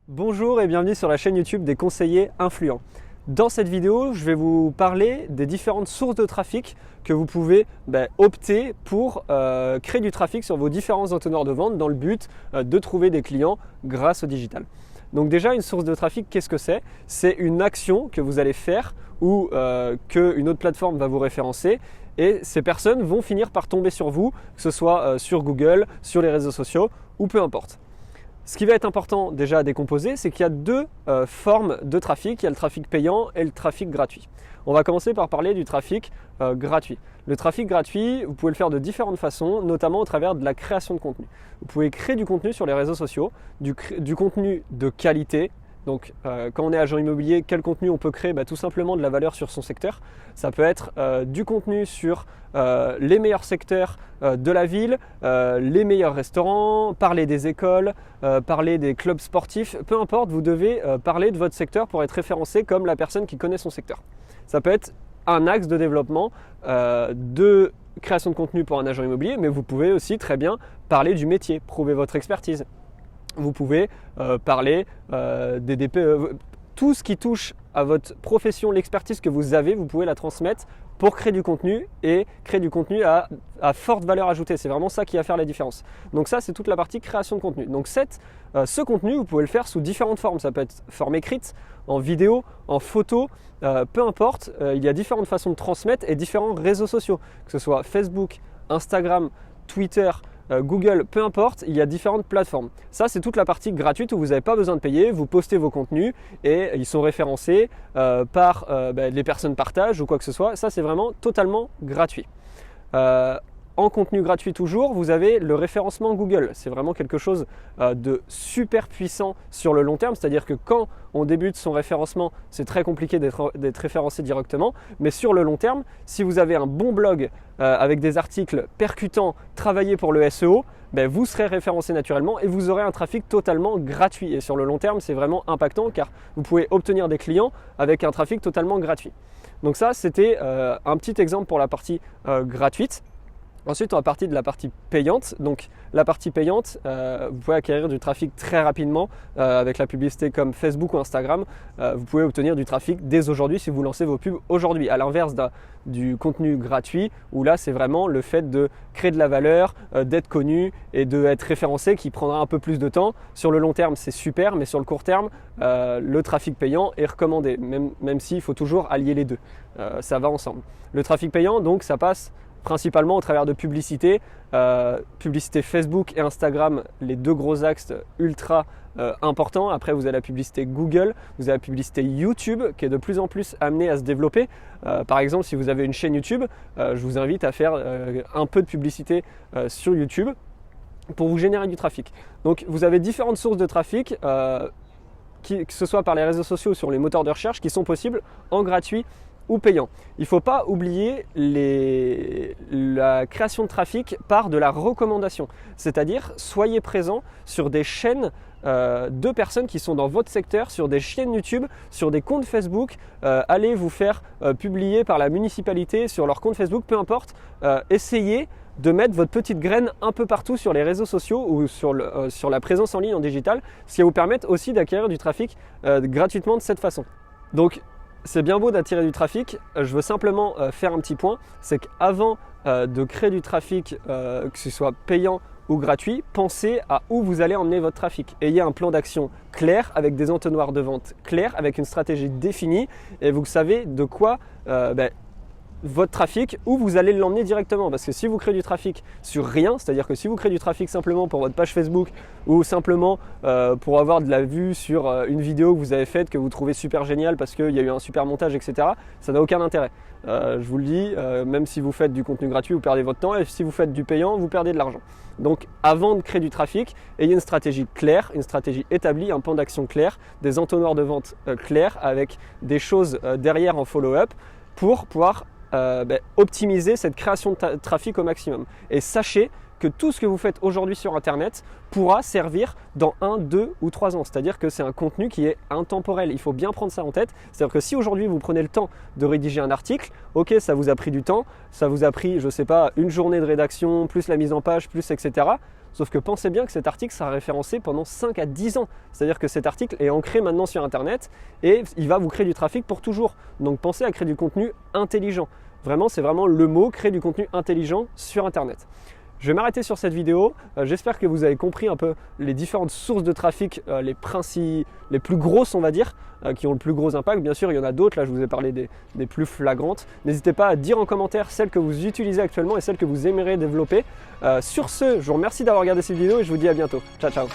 Bonjour et bienvenue sur la chaîne YouTube des conseillers influents. Dans cette vidéo, je vais vous parler des différentes sources de trafic que vous pouvez opter pour créer du trafic sur vos différents entonnoirs de vente dans le but de trouver des clients grâce au digital. Donc déjà, une source de trafic, qu'est-ce que c'est? C'est une action que vous allez faire ou qu'une autre plateforme va vous référencer et ces personnes vont finir par tomber sur vous, que ce soit sur Google, sur les réseaux sociaux ou peu importe. Ce qui va être important déjà à décomposer, c'est qu'il y a deux formes de trafic. Il y a le trafic payant et le trafic gratuit. On va commencer par parler du trafic gratuit. Le trafic gratuit, vous pouvez le faire de différentes façons, notamment au travers de la création de contenu. Vous pouvez créer du contenu sur les réseaux sociaux, du contenu de qualité. Donc quand on est agent immobilier, quel contenu on peut créer? Tout simplement de la valeur sur son secteur. Ça peut être du contenu sur les meilleurs secteurs de la ville, les meilleurs restaurants, parler des écoles, parler des clubs sportifs, peu importe, vous devez parler de votre secteur pour être référencé comme la personne qui connaît son secteur. Ça peut être un axe de développement de création de contenu pour un agent immobilier, mais vous pouvez aussi très bien parler du métier, prouver votre expertise. Vous pouvez parler des DPE, tout ce qui touche à votre profession, l'expertise que vous avez, vous pouvez la transmettre pour créer du contenu et créer du contenu à forte valeur ajoutée. C'est vraiment ça qui va faire la différence. Donc ça, c'est toute la partie création de contenu. Donc ce contenu, vous pouvez le faire sous différentes formes. Ça peut être forme écrite, en vidéo, en photo, peu importe. Il y a différentes façons de transmettre et différents réseaux sociaux, que ce soit Facebook, Instagram, Twitter, Google, peu importe, il y a différentes plateformes. Ça, c'est toute la partie gratuite où vous n'avez pas besoin de payer, vous postez vos contenus et ils sont référencés par les personnes partagent ou quoi que ce soit. Ça, c'est vraiment totalement gratuit. En contenu gratuit toujours, vous avez le référencement Google. C'est vraiment quelque chose de super puissant sur le long terme. C'est-à-dire que quand on débute son référencement, c'est très compliqué d'être référencé directement. Mais sur le long terme, si vous avez un bon blog avec des articles percutants, travaillés pour le SEO, vous serez référencé naturellement et vous aurez un trafic totalement gratuit. Et sur le long terme, c'est vraiment impactant car vous pouvez obtenir des clients avec un trafic totalement gratuit. Donc ça, c'était un petit exemple pour la partie gratuite. Ensuite, on va partir de la partie payante. Donc, la partie payante, vous pouvez acquérir du trafic très rapidement avec la publicité comme Facebook ou Instagram. Vous pouvez obtenir du trafic dès aujourd'hui si vous lancez vos pubs aujourd'hui. À l'inverse du contenu gratuit où là, c'est vraiment le fait de créer de la valeur, d'être connu et d'être référencé qui prendra un peu plus de temps. Sur le long terme, c'est super, mais sur le court terme, le trafic payant est recommandé, même s'il faut toujours allier les deux. Ça va ensemble. Le trafic payant, donc, ça passe principalement au travers de publicité Facebook et Instagram, les deux gros axes ultra importants. Après, vous avez la publicité Google, vous avez la publicité YouTube qui est de plus en plus amenée à se développer. Par exemple, si vous avez une chaîne YouTube, je vous invite à faire un peu de publicité sur YouTube pour vous générer du trafic. Donc, vous avez différentes sources de trafic, que ce soit par les réseaux sociaux ou sur les moteurs de recherche, qui sont possibles en gratuit ou payant. Il ne faut pas oublier la création de trafic par de la recommandation. C'est-à-dire, soyez présent sur des chaînes de personnes qui sont dans votre secteur, sur des chaînes YouTube, sur des comptes Facebook. Allez vous faire publier par la municipalité sur leur compte Facebook, peu importe. Essayez de mettre votre petite graine un peu partout sur les réseaux sociaux ou sur la présence en ligne en digital, ce qui va vous permettre aussi d'acquérir du trafic gratuitement de cette façon. Donc, c'est bien beau d'attirer du trafic, je veux simplement faire un petit point, c'est qu'avant de créer du trafic, que ce soit payant ou gratuit, pensez à où vous allez emmener votre trafic. Ayez un plan d'action clair, avec des entonnoirs de vente clairs, avec une stratégie définie et vous savez de quoi votre trafic, où vous allez l'emmener directement. Parce que si vous créez du trafic sur rien, c'est-à-dire que si vous créez du trafic simplement pour votre page Facebook ou simplement pour avoir de la vue sur une vidéo que vous avez faite, que vous trouvez super géniale parce qu'il y a eu un super montage, etc., ça n'a aucun intérêt. Je vous le dis, même si vous faites du contenu gratuit, vous perdez votre temps et si vous faites du payant, vous perdez de l'argent. Donc avant de créer du trafic, ayez une stratégie claire, une stratégie établie, un plan d'action clair, des entonnoirs de vente clairs avec des choses derrière en follow-up pour pouvoir optimiser cette création de trafic au maximum. Et sachez que tout ce que vous faites aujourd'hui sur Internet pourra servir dans 1, 2 ou 3 ans. C'est-à-dire que c'est un contenu qui est intemporel. Il faut bien prendre ça en tête. C'est-à-dire que si aujourd'hui vous prenez le temps de rédiger un article, ok, ça vous a pris du temps, ça vous a pris, je sais pas, une journée de rédaction, plus la mise en page, plus etc. Sauf que pensez bien que cet article sera référencé pendant 5 à 10 ans. C'est-à-dire que cet article est ancré maintenant sur Internet et il va vous créer du trafic pour toujours. Donc pensez à créer du contenu intelligent. Vraiment, c'est vraiment le mot, créer du contenu intelligent sur Internet. Je vais m'arrêter sur cette vidéo. J'espère que vous avez compris un peu les différentes sources de trafic, les plus grosses on va dire, qui ont le plus gros impact. Bien sûr, il y en a d'autres, là je vous ai parlé des plus flagrantes. N'hésitez pas à dire en commentaire celles que vous utilisez actuellement et celles que vous aimeriez développer. Sur ce, je vous remercie d'avoir regardé cette vidéo et je vous dis à bientôt. Ciao, ciao.